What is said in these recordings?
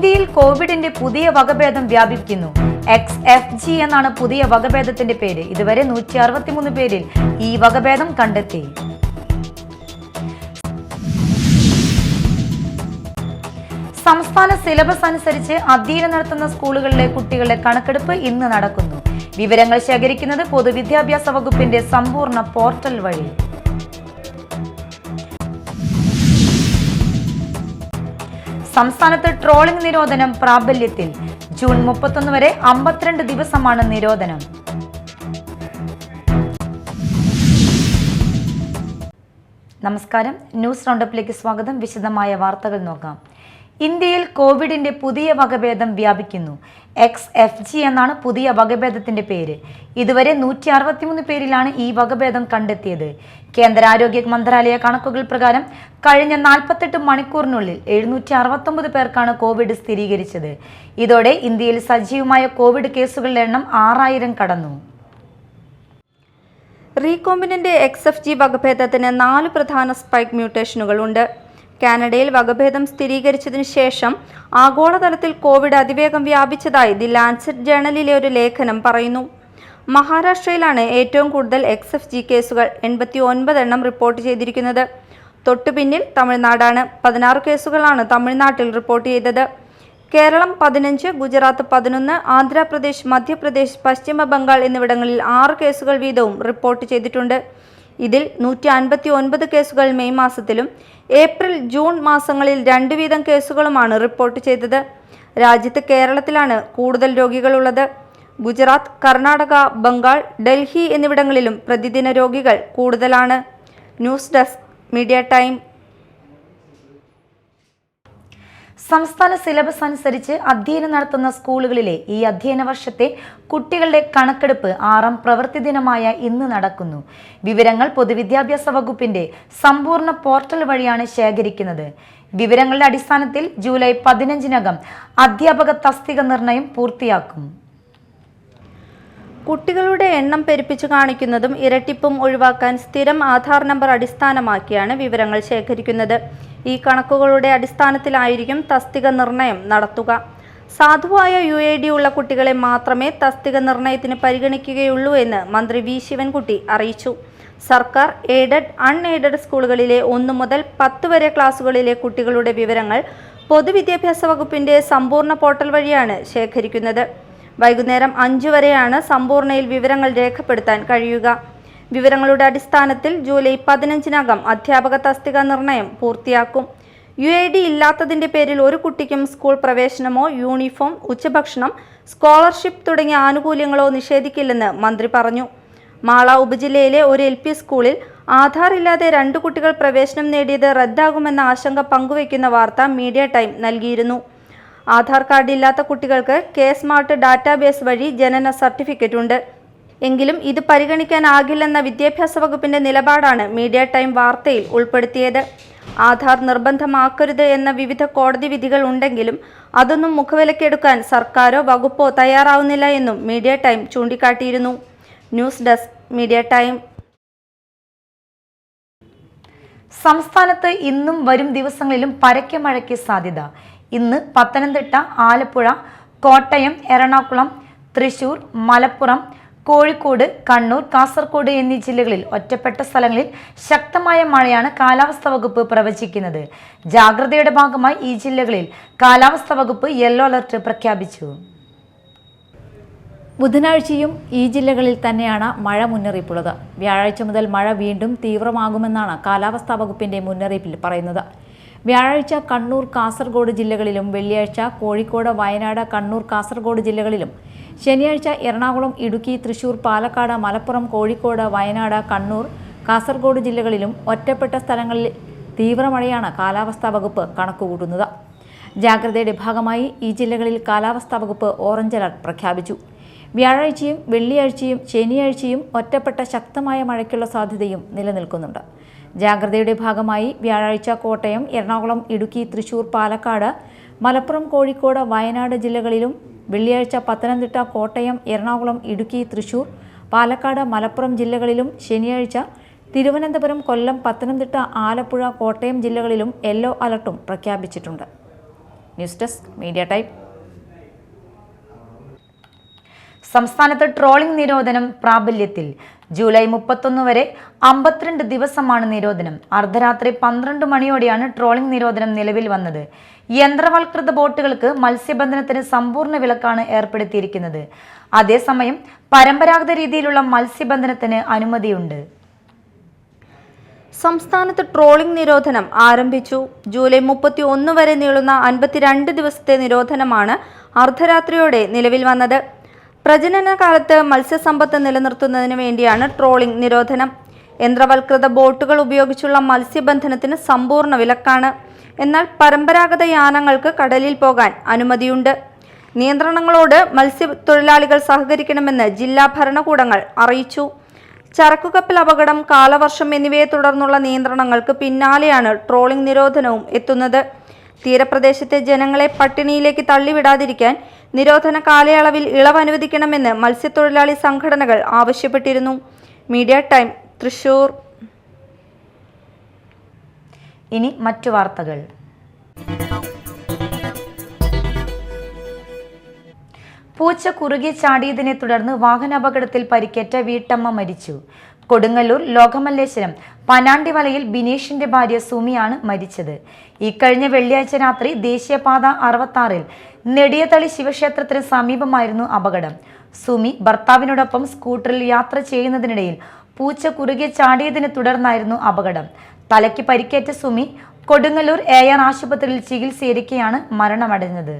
ഇന്ത്യയിൽ കോവിഡിന്റെ പുതിയ വകഭേദം വ്യാപിക്കുന്നു. XFG എന്നാണ് പുതിയ വകഭേദത്തിന്റെ പേര്. ഇതുവരെ 163 പേരിൽ ഈ വകഭേദം കണ്ടെത്തി. സംസ്ഥാന സിലബസ് അനുസരിച്ച് അധ്യയനം നടത്തുന്ന സ്കൂളുകളിലെ കുട്ടികളുടെ കണക്കെടുപ്പ് ഇന്ന് നടക്കുന്നു. വിവരങ്ങൾ ശേഖരിക്കുന്നത് പൊതുവിദ്യാഭ്യാസ വകുപ്പിന്റെ സമ്പൂർണ്ണ പോർട്ടൽ വഴി. സംസ്ഥാനത്ത് ട്രോളിംഗ് നിരോധനം പ്രാബല്യത്തിൽ. ജൂൺ 31 വരെ 52 ദിവസമാണ് നിരോധനം. നമസ്കാരം, ന്യൂസ് റൗണ്ടപ്പിലേക്ക് സ്വാഗതം. വിശദമായ വാർത്തകൾ നോക്കാം. ഇന്ത്യയിൽ കോവിഡിന്റെ പുതിയ വകഭേദം വ്യാപിക്കുന്നു. XFG എന്നാണ് പുതിയ വകഭേദത്തിന്റെ പേര്. ഇതുവരെ 163 പേരിലാണ് ഈ വകഭേദം കണ്ടെത്തിയത്. കേന്ദ്ര ആരോഗ്യ മന്ത്രാലയ കണക്കുകൾ പ്രകാരം കഴിഞ്ഞ 48 മണിക്കൂറിനുള്ളിൽ 769 പേർക്കാണ് കോവിഡ് സ്ഥിരീകരിച്ചത്. ഇതോടെ ഇന്ത്യയിൽ സജീവമായ കോവിഡ് കേസുകളുടെ എണ്ണം 6000 കടന്നു. റീകോമ്പിനന്റ് XFG വകഭേദത്തിന് 4 പ്രധാന സ്പൈക്ക് മ്യൂട്ടേഷനുകൾ ഉണ്ട്. കാനഡയിൽ വകഭേദം സ്ഥിരീകരിച്ചതിനു ശേഷം ആഗോളതലത്തിൽ കോവിഡ് അതിവേഗം വ്യാപിച്ചതായി ദി ലാൻസെറ്റ് ജേണലിലെ ഒരു ലേഖനം പറയുന്നു. മഹാരാഷ്ട്രയിലാണ് ഏറ്റവും കൂടുതൽ XFG കേസുകൾ, 89 എണ്ണം റിപ്പോർട്ട് ചെയ്തിരിക്കുന്നത്. തൊട്ടുപിന്നിൽ തമിഴ്നാടാണ്. 16 കേസുകളാണ് തമിഴ്നാട്ടിൽ റിപ്പോർട്ട് ചെയ്തത്. കേരളം 15, ഗുജറാത്ത് 11, ആന്ധ്രാപ്രദേശ്, മധ്യപ്രദേശ്, പശ്ചിമ ബംഗാൾ എന്നിവിടങ്ങളിൽ 6 കേസുകൾ വീതവും റിപ്പോർട്ട് ചെയ്തിട്ടുണ്ട്. ഇതിൽ 159 കേസുകൾ മെയ് മാസത്തിലും ഏപ്രിൽ, ജൂൺ മാസങ്ങളിൽ 2 വീതം കേസുകളുമാണ് റിപ്പോർട്ട് ചെയ്തത്. രാജ്യത്ത് കേരളത്തിലാണ് കൂടുതൽ രോഗികളുള്ളത്. ഗുജറാത്ത്, കർണാടക, ബംഗാൾ, ഡൽഹി എന്നിവിടങ്ങളിലും പ്രതിദിന രോഗികൾ കൂടുതലാണ്. News desk, media time. സംസ്ഥാന സിലബസ് അനുസരിച്ച് അധ്യയനം നടത്തുന്ന സ്കൂളുകളിലെ ഈ അധ്യയന വർഷത്തെ കുട്ടികളുടെ കണക്കെടുപ്പ് 6ാം പ്രവൃത്തി ദിനമായ ഇന്ന് നടക്കുന്നു. വിവരങ്ങൾ പൊതുവിദ്യാഭ്യാസ വകുപ്പിന്റെ സമ്പൂർണ്ണ പോർട്ടൽ വഴിയാണ് ശേഖരിക്കുന്നത്. വിവരങ്ങളുടെ അടിസ്ഥാനത്തിൽ ജൂലൈ 15-നകം അധ്യാപക തസ്തിക നിർണയം പൂർത്തിയാക്കും. കുട്ടികളുടെ എണ്ണം പെരുപ്പിച്ചു കാണിക്കുന്നതും ഇരട്ടിപ്പും ഒഴിവാക്കാൻ സ്ഥിരം ആധാർ നമ്പർ അടിസ്ഥാനമാക്കിയാണ് വിവരങ്ങൾ ശേഖരിക്കുന്നത്. ഈ കണക്കുകളുടെ അടിസ്ഥാനത്തിലായിരിക്കും തസ്തിക നിർണയം നടത്തുക. സാധുവായ UID ഉള്ള കുട്ടികളെ മാത്രമേ തസ്തിക നിർണയത്തിന് പരിഗണിക്കുകയുള്ളൂ എന്ന് മന്ത്രി വി ശിവൻകുട്ടി അറിയിച്ചു. സർക്കാർ, എയ്ഡഡ്, അൺഎയ്ഡഡ് സ്കൂളുകളിലെ 1 മുതൽ 10 വരെ ക്ലാസുകളിലെ കുട്ടികളുടെ വിവരങ്ങൾ പൊതുവിദ്യാഭ്യാസ വകുപ്പിന്റെ സമ്പൂർണ്ണ പോർട്ടൽ വഴിയാണ് ശേഖരിക്കുന്നത്. വൈകുന്നേരം 5 വരെയാണ് സമ്പൂർണ്ണയിൽ വിവരങ്ങൾ രേഖപ്പെടുത്താൻ കഴിയുക. വിവരങ്ങളുടെ അടിസ്ഥാനത്തിൽ ജൂലൈ 15-നകം അധ്യാപക തസ്തിക നിർണയം പൂർത്തിയാക്കും. UID ഇല്ലാത്തതിന്റെ പേരിൽ ഒരു കുട്ടിക്കും സ്കൂൾ പ്രവേശനമോ യൂണിഫോം, ഉച്ചഭക്ഷണം, സ്കോളർഷിപ്പ് തുടങ്ങിയ ആനുകൂല്യങ്ങളോ നിഷേധിക്കില്ലെന്ന് മന്ത്രി പറഞ്ഞു. മാള ഉപജില്ലയിലെ ഒരു LP സ്കൂളിൽ ആധാർ ഇല്ലാതെ 2 കുട്ടികൾ പ്രവേശനം നേടിയത് റദ്ദാകുമെന്ന ആശങ്ക പങ്കുവയ്ക്കുന്ന വാർത്ത മീഡിയ ടൈം നൽകിയിരുന്നു. ആധാർ കാർഡ് ഇല്ലാത്ത കുട്ടികൾക്ക് K-സ്മാർട്ട് ഡാറ്റാബേസ് വഴി ജനന സർട്ടിഫിക്കറ്റ് ഉണ്ട്. എങ്കിലും ഇത് പരിഗണിക്കാനാകില്ലെന്ന വിദ്യാഭ്യാസ വകുപ്പിന്റെ നിലപാടാണ് മീഡിയ ടൈം വാർത്തയിൽ ഉൾപ്പെടുത്തിയത്. ആധാർ നിർബന്ധമാക്കരുത് എന്ന വിവിധ കോടതി വിധികൾ ഉണ്ടെങ്കിലും അതൊന്നും മുഖവിലക്കെടുക്കാൻ സർക്കാരോ വകുപ്പോ തയ്യാറാവുന്നില്ല എന്നും മീഡിയ ടൈം ചൂണ്ടിക്കാട്ടിയിരുന്നു. News desk, media time. സംസ്ഥാനത്ത് ഇന്നും വരും ദിവസങ്ങളിലും പരക്കെ മഴയ്ക്ക് സാധ്യത. ഇന്ന് പത്തനംതിട്ട, ആലപ്പുഴ, കോട്ടയം, എറണാകുളം, തൃശൂർ, മലപ്പുറം, കോഴിക്കോട്, കണ്ണൂർ, കാസർഗോഡ് എന്നീ ജില്ലകളിൽ ഒറ്റപ്പെട്ട സ്ഥലങ്ങളിൽ ശക്തമായ മഴയാണ് കാലാവസ്ഥാ വകുപ്പ് പ്രവചിക്കുന്നത്. ജാഗ്രതയുടെ ഭാഗമായി ഈ ജില്ലകളിൽ കാലാവസ്ഥാ വകുപ്പ് യെല്ലോ അലർട്ട് പ്രഖ്യാപിച്ചു. ബുധനാഴ്ചയും ഈ ജില്ലകളിൽ തന്നെയാണ് മഴ മുന്നറിയിപ്പുള്ളത്. വ്യാഴാഴ്ച മുതൽ മഴ വീണ്ടും തീവ്രമാകുമെന്നാണ് കാലാവസ്ഥാ വകുപ്പിന്റെ മുന്നറിയിപ്പിൽ പറയുന്നത്. വ്യാഴാഴ്ച കണ്ണൂർ, കാസർഗോഡ് ജില്ലകളിലും വെള്ളിയാഴ്ച കോഴിക്കോട്, വയനാട്, കണ്ണൂർ, കാസർഗോഡ് ജില്ലകളിലും ശനിയാഴ്ച എറണാകുളം, ഇടുക്കി, തൃശൂർ, പാലക്കാട്, മലപ്പുറം, കോഴിക്കോട്, വയനാട്, കണ്ണൂർ, കാസർഗോഡ് ജില്ലകളിലും ഒറ്റപ്പെട്ട സ്ഥലങ്ങളിൽ തീവ്രമഴയാണ് കാലാവസ്ഥാ വകുപ്പ് കണക്കുകൂട്ടുന്നത്. ജാഗ്രതയുടെ ഭാഗമായി ഈ ജില്ലകളിൽ കാലാവസ്ഥാ വകുപ്പ് ഓറഞ്ച് അലർട്ട് പ്രഖ്യാപിച്ചു. വ്യാഴാഴ്ചയും വെള്ളിയാഴ്ചയും ശനിയാഴ്ചയും ഒറ്റപ്പെട്ട ശക്തമായ മഴയ്ക്കുള്ള സാധ്യതയും നിലനിൽക്കുന്നുണ്ട്. ജാഗ്രതയുടെ ഭാഗമായി വ്യാഴാഴ്ച കോട്ടയം, എറണാകുളം, ഇടുക്കി, തൃശൂർ, പാലക്കാട്, മലപ്പുറം, കോഴിക്കോട്, വയനാട് ജില്ലകളിലും വെള്ളിയാഴ്ച പത്തനംതിട്ട, കോട്ടയം, എറണാകുളം, ഇടുക്കി, തൃശൂർ, പാലക്കാട്, മലപ്പുറം ജില്ലകളിലും ശനിയാഴ്ച തിരുവനന്തപുരം, കൊല്ലം, പത്തനംതിട്ട, ആലപ്പുഴ, കോട്ടയം ജില്ലകളിലും യെല്ലോ അലർട്ടും പ്രഖ്യാപിച്ചിട്ടുണ്ട്. News desk media time. സംസ്ഥാനത്ത് ട്രോളിംഗ് നിരോധനം പ്രാബല്യത്തിൽ. ജൂലൈ 31 വരെ 52 ദിവസമാണ് നിരോധനം. അർദ്ധരാത്രി 12 മണിയോടെയാണ് ട്രോളിംഗ് നിരോധനം നിലവിൽ വന്നത്. യന്ത്രവൽകൃത ബോട്ടുകൾക്ക് മത്സ്യബന്ധനത്തിന് സമ്പൂർണ്ണ വിലക്കാണ് ഏർപ്പെടുത്തിയിരിക്കുന്നത്. അതേസമയം പരമ്പരാഗത രീതിയിലുള്ള മത്സ്യബന്ധനത്തിന് അനുമതിയുണ്ട്. സംസ്ഥാനത്ത് ട്രോളിംഗ് നിരോധനം ആരംഭിച്ചു. ജൂലൈ 31 വരെ നീളുന്ന 52 ദിവസത്തെ നിരോധനമാണ് അർദ്ധരാത്രിയോടെ നിലവിൽ വന്നത്. പ്രജനന കാലത്ത് മത്സ്യസമ്പത്ത് നിലനിർത്തുന്നതിന് വേണ്ടിയാണ് ട്രോളിംഗ് നിരോധനം. യന്ത്രവൽകൃത ബോട്ടുകൾ ഉപയോഗിച്ചുള്ള മത്സ്യബന്ധനത്തിന് സമ്പൂർണ്ണ വിലക്കാണ്. എന്നാൽ പരമ്പരാഗത യാനങ്ങൾക്ക് കടലിൽ പോകാൻ അനുമതിയുണ്ട്. നിയന്ത്രണങ്ങളോട് മത്സ്യത്തൊഴിലാളികൾ സഹകരിക്കണമെന്ന് ജില്ലാ ഭരണകൂടങ്ങൾ അറിയിച്ചു. ചരക്കുകപ്പൽ അപകടം, കാലവർഷം എന്നിവയെ തുടർന്നുള്ള നിയന്ത്രണങ്ങൾക്ക് പിന്നാലെയാണ് ട്രോളിംഗ് നിരോധനവും എത്തുന്നത്. തീരപ്രദേശത്തെ ജനങ്ങളെ പട്ടിണിയിലേക്ക് തള്ളിവിടാതിരിക്കാൻ നിരോധന കാലയളവിൽ ഇളവ് അനുവദിക്കണമെന്ന് മത്സ്യത്തൊഴിലാളി സംഘടനകൾ ആവശ്യപ്പെട്ടിരുന്നു. Media time, Thrissur. ഇനി മറ്റു വാർത്തകൾ. പൂച്ച കുറുകെ ചാടിയതിനെ തുടർന്ന് വാഹനാപകടത്തിൽ പരിക്കേറ്റ വീട്ടമ്മ മരിച്ചു. കൊടുങ്ങല്ലൂർ ലോകമല്ലേശ്വരം പനാണ്ടിവലയിൽ ബിനീഷിന്റെ ഭാര്യ സുമിയാണ് മരിച്ചത്. ഇക്കഴിഞ്ഞ വെള്ളിയാഴ്ച രാത്രി ദേശീയപാത 66-ൽ നെടിയതളി ശിവക്ഷേത്രത്തിന് സമീപമായിരുന്നു അപകടം. സുമി ഭർത്താവിനോടൊപ്പം സ്കൂട്ടറിൽ യാത്ര ചെയ്യുന്നതിനിടയിൽ പൂച്ച കുറുകെ ചാടിയതിനെ തുടർന്നായിരുന്നു അപകടം. തലയ്ക്ക് പരിക്കേറ്റ സുമി കൊടുങ്ങല്ലൂർ AR ആശുപത്രിയിൽ ചികിത്സയിരിക്കെയാണ് മരണമടഞ്ഞത്.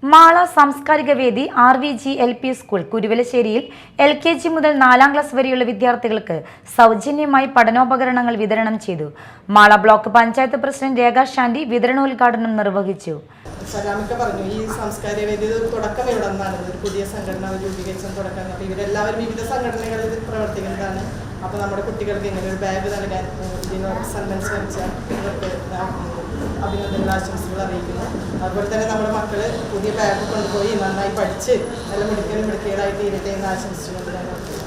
മാള സാംസ്കാരിക വേദി RVG LP സ്കൂൾ കുരുവലശ്ശേരിയിൽ LKG മുതൽ 4ാം ക്ലാസ് വരെയുള്ള വിദ്യാർത്ഥികൾക്ക് സൗജന്യമായി പഠനോപകരണങ്ങൾ വിതരണം ചെയ്തു. മാള ബ്ലോക്ക് പഞ്ചായത്ത് പ്രസിഡന്റ് രേഖ ഷാൻഡി വിതരണോദ്ഘാടനം നിർവഹിച്ചു. സലാമിക്ക പറഞ്ഞു, ഈ സാംസ്കാരിക വേദി തുടക്കം ഇവിടെ നിന്നാണ്. ഒരു പുതിയ സംഘടന രൂപീകരിച്ച തുടക്കം. അപ്പോൾ ഇവരെല്ലാവരും വിവിധ സംഘടനകളിൽ പ്രവർത്തിക്കുന്നതാണ്. അപ്പോൾ നമ്മുടെ കുട്ടികൾക്ക് ഇങ്ങനെ ഒരു ബാഗ് നൽകാൻ ഇതിനോട് സന്മനസ് ശ്രമിച്ച ഇവർക്ക് അഭിനന്ദനങ്ങൾ, ആശംസകൾ അറിയിക്കുന്നു. അതുപോലെ തന്നെ നമ്മുടെ മക്കൾ പുതിയ ബാഗ് കൊണ്ടുപോയി നന്നായി പഠിച്ച് നല്ല മിടുക്കികളായി തീരട്ടെ എന്ന് ആശംസിച്ചുകൊണ്ട് ഞാൻ നിർത്തുന്നു.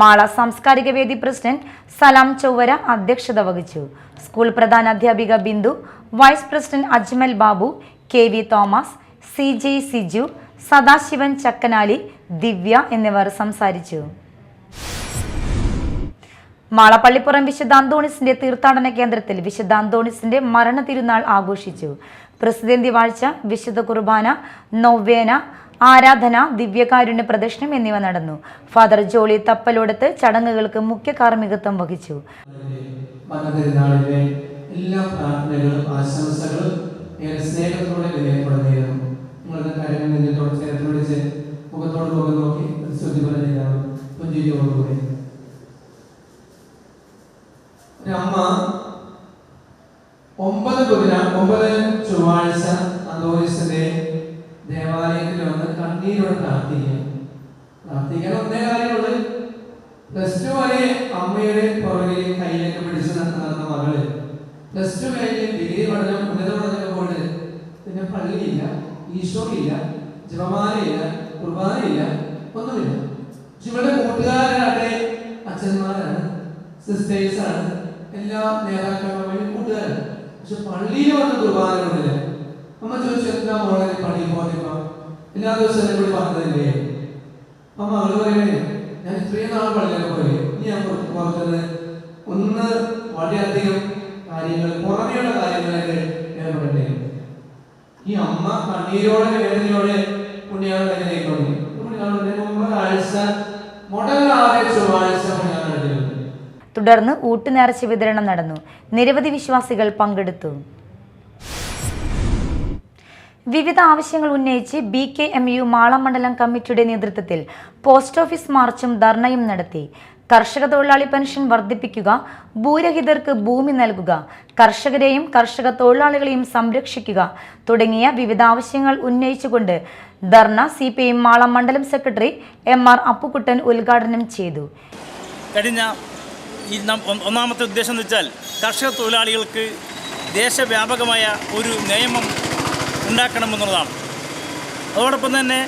മാള സാംസ്കാരിക വേദി പ്രസിഡന്റ് സലാം ചൊവ്വര അധ്യക്ഷത വഹിച്ചു. സ്കൂൾ പ്രധാന അധ്യാപിക Bindu, vice president Ajmal Babu, KV Thomas, CJ Siju, Sadasivan Chakkanali, Divya എന്നിവർ സംസാരിച്ചു. മാള പള്ളിപ്പുറം വിശുദ്ധ അന്തോണിസിന്റെ തീർത്ഥാടന കേന്ദ്രത്തിൽ വിശുദ്ധ അന്തോണിസിന്റെ മരണ തിരുനാൾ ആഘോഷിച്ചു. പ്രസിദ്ധി വാഴ്ച, വിശുദ്ധ കുർബാന, നൊവേന, ആരാധന, ദിവ്യകാരുണ്യ പ്രദക്ഷിണം എന്നിവ നടന്നു. ഫാദർ ജോളി തപ്പലോടത്ത് ചടങ്ങുകൾക്ക് മുഖ്യ കാർമ്മികത്വം വഹിച്ചു. എല്ലാ പ്രാർത്ഥനകളും ആശംസകളും സ്നേഹത്തോടെ വിനയപ്പെടുന്നതായിരുന്നു. നിങ്ങളുടെ കാര്യങ്ങൾ നെഞ്ചത്തോടെ ചേർത്ത് പിടിച്ച് മുഖത്തോട് മുഖം നോക്കി സ്തുതി പറഞ്ഞതാണ് പുഞ്ചിരിയോടുകൂടി. അമ്മ 9 ചൊവ്വാഴ്ച അന്തോണിസിന്റെ ദേവാലയത്തിൽ വന്ന് കണ്ണീരോട് പ്രാർത്ഥിക്കാൻ ഒന്നേ കാര്യമുള്ളൂ. +2 വരെ അമ്മയുടെ പുറകിൽ കയ്യിലേക്ക് പിടിച്ച് നടന്ന മകള് +2 കഴിഞ്ഞ് ഡിഗ്രി പഠനം, ഉന്നത പഠനം കൊണ്ട് പിന്നെ പള്ളിയില്ല, ഈശോയില്ല, ജപമാലയില്ല, കുർബാനയില്ല, ഒന്നുമില്ല. പക്ഷെ ഇവരുടെ കൂട്ടുകാരാകട്ടെ അച്ഛന്മാരാണ്, സിസ്റ്റേഴ്സാണ്, എല്ലാ നേതാക്കളുടെയും കൂട്ടുകാരാണ്. പക്ഷെ പള്ളിയിൽ വന്ന് കുർബാന കൊണ്ടില്ല. അമ്മ ചോദിച്ചു, എന്താ മോളെ പള്ളിയിൽ പോകുമ്പോ എല്ലാ ദിവസവും എന്നെ കൂടി പറഞ്ഞതല്ലേ? അമ്മ മകള് പറയുന്നത്, ഞാൻ ഇത്രയും നാൾ പള്ളിയിലൊക്കെ പോയി, ഇനി ഞാൻ പുറത്തുനിന്ന് ഒന്ന് വളരെയധികം കാര്യങ്ങൾ, പുറമെയുള്ള കാര്യങ്ങളൊക്കെ ഏർപ്പെടേണ്ടി. ഈ അമ്മ കണ്ണീരോടെ വേദനയോടെ പുണ്യാളെ എങ്ങനെയൊക്കെ തുടർന്ന് ഊട്ടുനേർച്ച വിതരണം നടന്നു. നിരവധി വിശ്വാസികൾ പങ്കെടുത്തു. വിവിധ ആവശ്യങ്ങൾ ഉന്നയിച്ച് BKMU മാള മണ്ഡലം കമ്മിറ്റിയുടെ നേതൃത്വത്തിൽ പോസ്റ്റ് ഓഫീസ് മാർച്ചും ധർണയും നടത്തി. കർഷക തൊഴിലാളി പെൻഷൻ വർദ്ധിപ്പിക്കുക, ഭൂരഹിതർക്ക് ഭൂമി നൽകുക, കർഷകരെയും കർഷക തൊഴിലാളികളെയും സംരക്ഷിക്കുക തുടങ്ങിയ വിവിധ ആവശ്യങ്ങൾ ഉന്നയിച്ചുകൊണ്ട് ധർണ CPM മാള മണ്ഡലം സെക്രട്ടറി MR അപ്പുക്കുട്ടൻ ഉദ്ഘാടനം ചെയ്തു. കഴിഞ്ഞ ഒന്നാമത്തെ ഉദ്ദേശം എന്ന് വെച്ചാൽ കർഷക തൊഴിലാളികൾക്ക് ദേശവ്യാപകമായ ഒരു നിയമം ഉണ്ടാക്കണമെന്നുള്ളതാണ്. അതോടൊപ്പം തന്നെ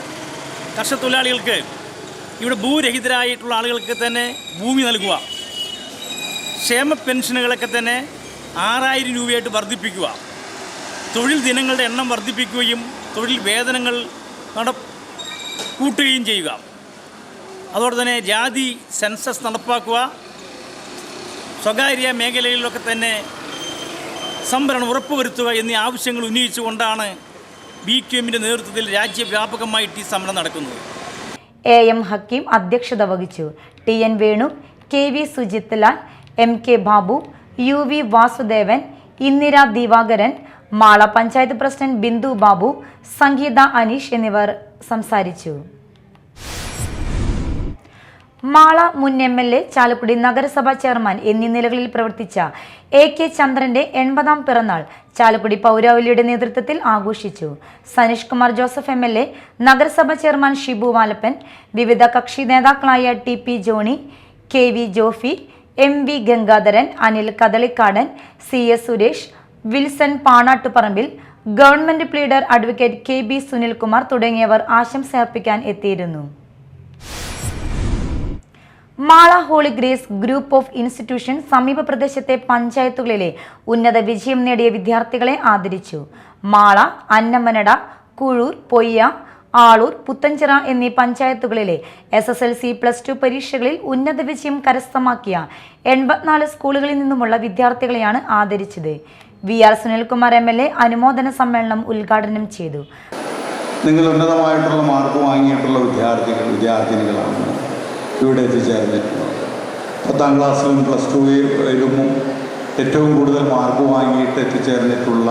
കർഷക തൊഴിലാളികൾക്ക് ഇവിടെ ഭൂരഹിതരായിട്ടുള്ള ആളുകൾക്ക് തന്നെ ഭൂമി നൽകുക, ക്ഷേമ പെൻഷനുകളൊക്കെ തന്നെ 6000 രൂപയായിട്ട് വർദ്ധിപ്പിക്കുക, തൊഴിൽ ദിനങ്ങളുടെ എണ്ണം വർദ്ധിപ്പിക്കുകയും തൊഴിൽ വേതനങ്ങൾ കൂട്ടുകയും ചെയ്യുക. അതോടെ തന്നെ ജാതി സെൻസസ് നടപ്പാക്കുക, സ്വകാര്യ മേഖലകളിലൊക്കെ തന്നെ സംവരണം ഉറപ്പുവരുത്തുക എന്നീ ആവശ്യങ്ങൾ ഉന്നയിച്ചുകൊണ്ടാണ് BQM-ന്റെ നേതൃത്വത്തിൽ രാജ്യവ്യാപകമായിട്ട് ഈ സമരം നടക്കുന്നത്. AM ഹക്കീം അധ്യക്ഷത വഹിച്ചു. TN Venu, KV Sujith Lal, MK Babu, UV Vasudevan, Indira Divakaran, Mala panchayat president Bindu Babu, Sangeetha Aneesh എന്നിവർ സംസാരിച്ചു. മാള മുൻ MLA, ചാലക്കുടി നഗരസഭാ ചെയർമാൻ എന്നീ നിലകളിൽ പ്രവർത്തിച്ച AK ചന്ദ്രന്റെ 80ാം പിറന്നാൾ ചാലക്കുടി പൗരാവലിയുടെ നേതൃത്വത്തിൽ ആഘോഷിച്ചു. സനീഷ് കുമാർ ജോസഫ് MLA, നഗരസഭാ ചെയർമാൻ ഷിബു വാലപ്പൻ, വിവിധ കക്ഷി നേതാക്കളായ TP Johny, KV Jofi, MV Gangadharan, Anil Kadalikkadan, CS Suresh, Wilson Panattuparambil, government pleader advocate KB Sunilkumar തുടങ്ങിയവർ ആശംസയർപ്പിക്കാൻ എത്തിയിരുന്നു. Mala holy grace group of institution സമീപ പ്രദേശത്തെ പഞ്ചായത്തുകളിലെ ഉന്നത വിജയം നേടിയ വിദ്യാർത്ഥികളെ ആദരിച്ചു. മാള, അന്നമനട, കുഴൂർ, പൊയ്യ, ആളൂർ, പുത്തഞ്ചിറ എന്നീ പഞ്ചായത്തുകളിലെ SSLC+2 പരീക്ഷകളിൽ ഉന്നത വിജയം കരസ്ഥമാക്കിയ 84 സ്കൂളുകളിൽ നിന്നുമുള്ള വിദ്യാർത്ഥികളെയാണ് ആദരിച്ചത്. VR സുനിൽകുമാർ MLA അനുമോദന സമ്മേളനം ഉദ്ഘാടനം ചെയ്തു. നിങ്ങൾ ഉന്നതമായിട്ടുള്ള മാർക്ക് വാങ്ങിയിട്ടുള്ള വിദ്യാർത്ഥിനികളാണ് ഇവിടെ എത്തിച്ചേർന്നിട്ടുള്ളത്. 10ാം ക്ലാസ്സിലും +2ലും ഏറ്റവും കൂടുതൽ മാർക്ക് വാങ്ങിയിട്ട് എത്തിച്ചേർന്നിട്ടുള്ള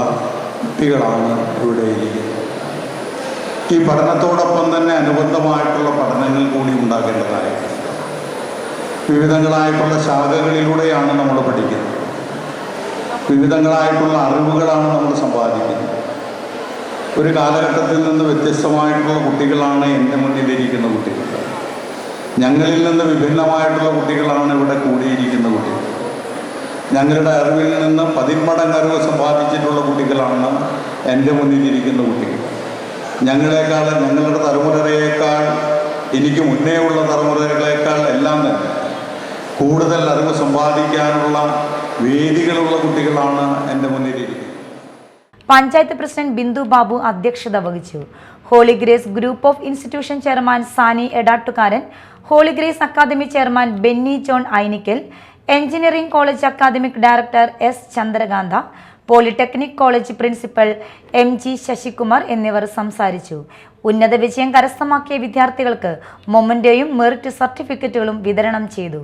കുട്ടികളാണ് ഇവിടെ ഇരിക്കുന്നത്. ഈ പഠനത്തോടൊപ്പം തന്നെ അനുബന്ധമായിട്ടുള്ള പഠനങ്ങൾ കൂടി ഉണ്ടാകേണ്ടതായിട്ട് വിവിധങ്ങളായിട്ടുള്ള ശാഖകളിലൂടെയാണ് നമ്മൾ പഠിക്കുന്നത്. വിവിധങ്ങളായിട്ടുള്ള അറിവുകളാണ് നമ്മൾ സമ്പാദിക്കുന്നത്. ഒരു കാലഘട്ടത്തിൽ നിന്ന് വ്യത്യസ്തമായിട്ടുള്ള കുട്ടികളാണ് എൻ്റെ മുന്നിലിരിക്കുന്ന കുട്ടികൾ. ഞങ്ങളിൽ നിന്ന് വിഭിന്നമായിട്ടുള്ള കുട്ടികളാണ് ഇവിടെ കൂടിയിരിക്കുന്ന കുട്ടികൾ. ഞങ്ങളുടെ അറിവിൽ നിന്ന് 10 മടങ്ങ് അറിവ് സമ്പാദിച്ചിട്ടുള്ള കുട്ടികളാണ് എൻ്റെ മുന്നിലിരിക്കുന്ന കുട്ടികൾ. ഞങ്ങളെക്കാൾ, ഞങ്ങളുടെ തലമുറയേക്കാൾ, എനിക്ക് മുന്നേ ഉള്ള തലമുറകളേക്കാൾ എല്ലാം തന്നെ കൂടുതൽ അറിവ് സമ്പാദിക്കാനുള്ള വേദികളുള്ള കുട്ടികളാണ് എൻ്റെ മുന്നിലിരിക്കുന്നത്. പഞ്ചായത്ത് പ്രസിഡന്റ് ബിന്ദു ബാബു അധ്യക്ഷത വഹിച്ചു. Holy grace group of institution chairman Sani Edattukaran, holy grace academy chairman Benny John Ainikkal, engineering college academic director S Chandrakanta, polytechnic college principal MG Sasikumar എന്നിവർ സംസാരിച്ചു. ഉന്നത വിജയം കരസ്ഥമാക്കിയ വിദ്യാർത്ഥികൾക്ക് മൊമന്റോയും മെറിറ്റ് സർട്ടിഫിക്കറ്റുകളും വിതരണം ചെയ്തു.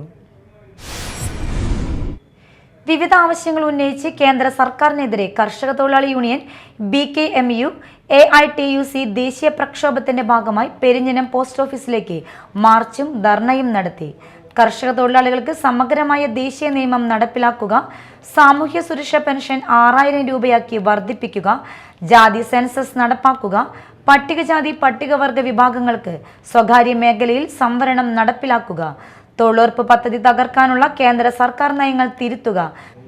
വിവിധ ആവശ്യങ്ങൾ ഉന്നയിച്ച് കേന്ദ്ര സർക്കാരിനെതിരെ കർഷക തൊഴിലാളി യൂണിയൻ BKMU AITUC ദേശീയ പ്രക്ഷോഭത്തിന്റെ ഭാഗമായി പെരിഞ്ഞനം പോസ്റ്റ് ഓഫീസിലേക്ക് മാർച്ചും ധർണയും നടത്തി. കർഷക തൊഴിലാളികൾക്ക് സമഗ്രമായ ദേശീയ നിയമം നടപ്പിലാക്കുക, സാമൂഹ്യ സുരക്ഷാ പെൻഷൻ 6000 രൂപയാക്കി വർദ്ധിപ്പിക്കുക, ജാതി സെൻസസ് നടപ്പാക്കുക, പട്ടികജാതി പട്ടികവർഗ വിഭാഗങ്ങൾക്ക് സ്വകാര്യ മേഖലയിൽ സംവരണം നടപ്പിലാക്കുക, തൊഴിലുറപ്പ് പദ്ധതി തകർക്കാനുള്ള കേന്ദ്ര സർക്കാർ നയങ്ങൾ തിരുത്തുക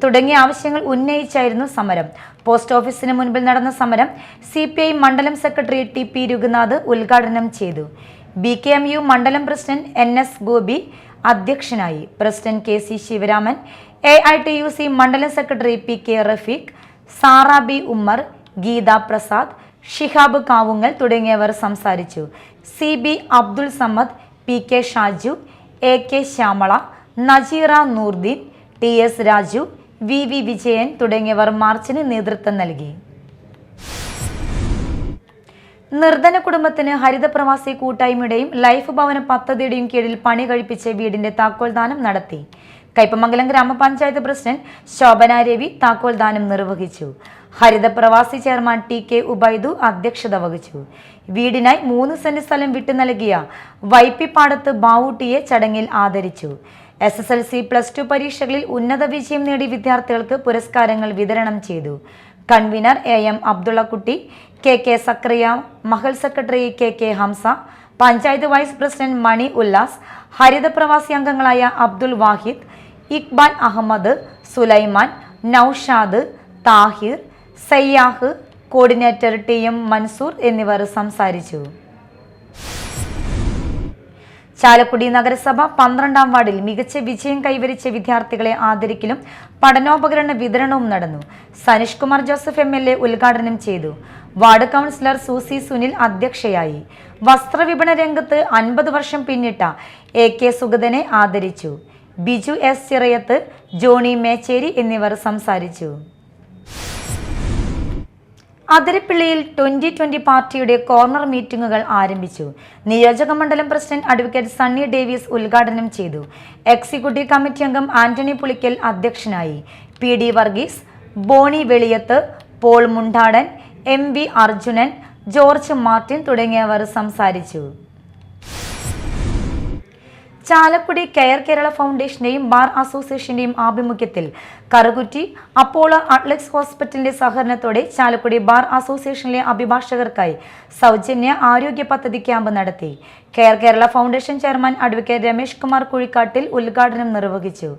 തുടങ്ങിയ ആവശ്യങ്ങൾ ഉന്നയിച്ചായിരുന്നു സമരം. പോസ്റ്റ് ഓഫീസിന് മുൻപിൽ നടന്ന സമരം CPI മണ്ഡലം സെക്രട്ടറി TP രഘുനാഥ് ഉദ്ഘാടനം ചെയ്തു. BKMU മണ്ഡലം പ്രസിഡന്റ് NS ഗോപി അധ്യക്ഷനായി. പ്രസിഡന്റ് KC ശിവരാമൻ, AITUC മണ്ഡലം secretary PK Rafeeq, Sara B Ummer, Geetha Prasad, Shihab Kavungal തുടങ്ങിയവർ സംസാരിച്ചു. CB Abdul Samad, PK Shaju, AK Shyamala, Najeera Noordeen, TS Raju, VV Vijayan തുടങ്ങിയവർ മാർച്ചിന് നേതൃത്വം നൽകി. നിർധന കുടുംബത്തിന് ഹരിതപ്രവാസി കൂട്ടായ്മയുടെയും ലൈഫ് ഭവന പദ്ധതിയുടെയും കീഴിൽ പണി കഴിപ്പിച്ച വീടിന്റെ താക്കോൽദാനം നടത്തി. കയ്പമംഗലം ഗ്രാമപഞ്ചായത്ത് പ്രസിഡന്റ് ശോഭന രവി താക്കോൽദാനം നിർവഹിച്ചു. ഹരിതപ്രവാസി ചെയർമാൻ TK ഉബൈദു അധ്യക്ഷത വഹിച്ചു. വീടിനായി 3 സെന്റ് സ്ഥലം വിട്ടു നൽകിയ വൈപ്പിപ്പാടത്ത് ബാവൂട്ടിയെ ചടങ്ങിൽ ആദരിച്ചു. SSLC+2 പരീക്ഷകളിൽ ഉന്നത വിജയം നേടിയ വിദ്യാർത്ഥികൾക്ക് പുരസ്കാരങ്ങൾ വിതരണം ചെയ്തു. Convener AM Abdullakutty, KK Zakariya, Mahal secretary KK Hamsa, panchayat vice president Mani Ullas, Harithapravasi അംഗങ്ങളായ അബ്ദുൽ വാഹിദ്, ഇക്ബാൽ അഹമ്മദ്, സുലൈമാൻ, നൌഷാദ്, താഹിർ, സയ്യാഹ്, കോർഡിനേറ്റർ TM മൻസൂർ എന്നിവർ സംസാരിച്ചു. ചാലക്കുടി നഗരസഭ 12ാം വാർഡിൽ മികച്ച വിജയം കൈവരിച്ച വിദ്യാർത്ഥികളെ ആദരിക്കലും പഠനോപകരണ വിതരണവും നടന്നു. സനീഷ് കുമാർ ജോസഫ് MLA ഉദ്ഘാടനം ചെയ്തു. വാർഡ് കൗൺസിലർ സൂസി സുനിൽ അധ്യക്ഷയായി. വസ്ത്രവിപണന രംഗത്ത് 50 വർഷം പിന്നിട്ട AK സുഗതനെ ആദരിച്ചു. ബിജു S ചിറയത്ത്, ജോണി മേച്ചേരി എന്നിവർ സംസാരിച്ചു. അതിരപ്പിള്ളിയിൽ 2020 പാർട്ടിയുടെ കോർണർ മീറ്റിംഗുകൾ ആരംഭിച്ചു. നിയോജക മണ്ഡലം പ്രസിഡന്റ് അഡ്വക്കേറ്റ് സണ്ണി ഡേവിസ് ഉദ്ഘാടനം ചെയ്തു. എക്സിക്യൂട്ടീവ് കമ്മിറ്റി അംഗം ആന്റണി പുളിക്കൽ അധ്യക്ഷനായി. PD Varghese, Boney Veliyath, Paul Mundadan, MV Arjunan, George Martin തുടങ്ങിയവർ സംസാരിച്ചു. ചാലക്കുടി കെയർ കേരള ഫൗണ്ടേഷന്റെയും ബാർ അസോസിയേഷന്റെയും ആഭിമുഖ്യത്തിൽ കറുകുറ്റി അപ്പോളോ അട്ലക്സ് ഹോസ്പിറ്റലിന്റെ സഹകരണത്തോടെ ചാലക്കുടി ബാർ അസോസിയേഷനിലെ അഭിഭാഷകർക്കായി സൗജന്യ ആരോഗ്യ പദ്ധതി ക്യാമ്പ് നടത്തി. Care Kerala foundation chairman advocate Ramesh Kumar Kuzhikkattil ഉദ്ഘാടനം നിർവഹിച്ചു.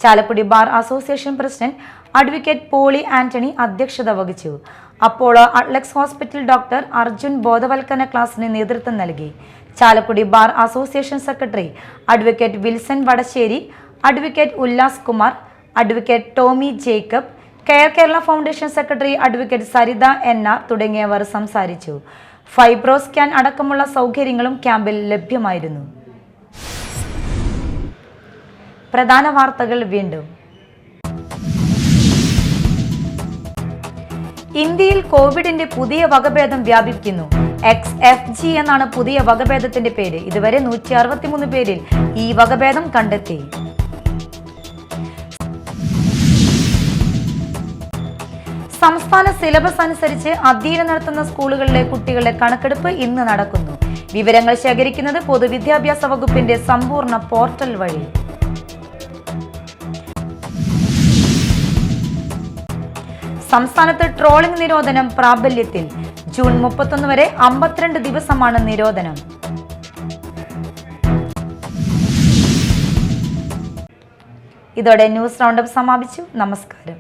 Chalakudy bar association president advocate Poly Antony അധ്യക്ഷത വഹിച്ചു. Apollo Adlux hospital doctor Arjun ബോധവൽക്കരണ ക്ലാസിന് നേതൃത്വം നൽകി. Chalakudy bar association secretary advocate Wilson Vadassery, advocate Ullas Kumar, advocate Tomy Jacob, care Kerala foundation secretary advocate Saritha NR തുടങ്ങിയവർ സംസാരിച്ചു. ഫൈബ്രോ സ്കാൻ അടക്കമുള്ള സൗകര്യങ്ങളും ക്യാമ്പിൽ ലഭ്യമായിരുന്നു. പ്രധാന വാർത്തകൾ വീണ്ടും. ഇന്ത്യയിൽ കോവിഡിന്റെ പുതിയ വകഭേദം വ്യാപിക്കുന്നു. XFG എന്നാണ് പുതിയ വകഭേദത്തിന്റെ പേര്. ഇതുവരെ 163 പേരിൽ ഈ വകഭേദം കണ്ടെത്തി. സംസ്ഥാന സിലബസ് അനുസരിച്ച് അധ്യയനം നടത്തുന്ന സ്കൂളുകളിലെ കുട്ടികളുടെ കണക്കെടുപ്പ് ഇന്ന് നടക്കുന്നു. വിവരങ്ങൾ ശേഖരിക്കുന്നത് പൊതുവിദ്യാഭ്യാസ വകുപ്പിന്റെ സമ്പൂർണ്ണ പോർട്ടൽ വഴി. സംസ്ഥാനത്ത് ട്രോളിംഗ് നിരോധനം പ്രാബല്യത്തിൽ. ജൂൺ 31 വരെ 52 ദിവസമാണ് നിരോധനം. ഇതോടെ ന്യൂസ് റൗണ്ടപ്പ് സമാപിച്ചു. നമസ്കാരം.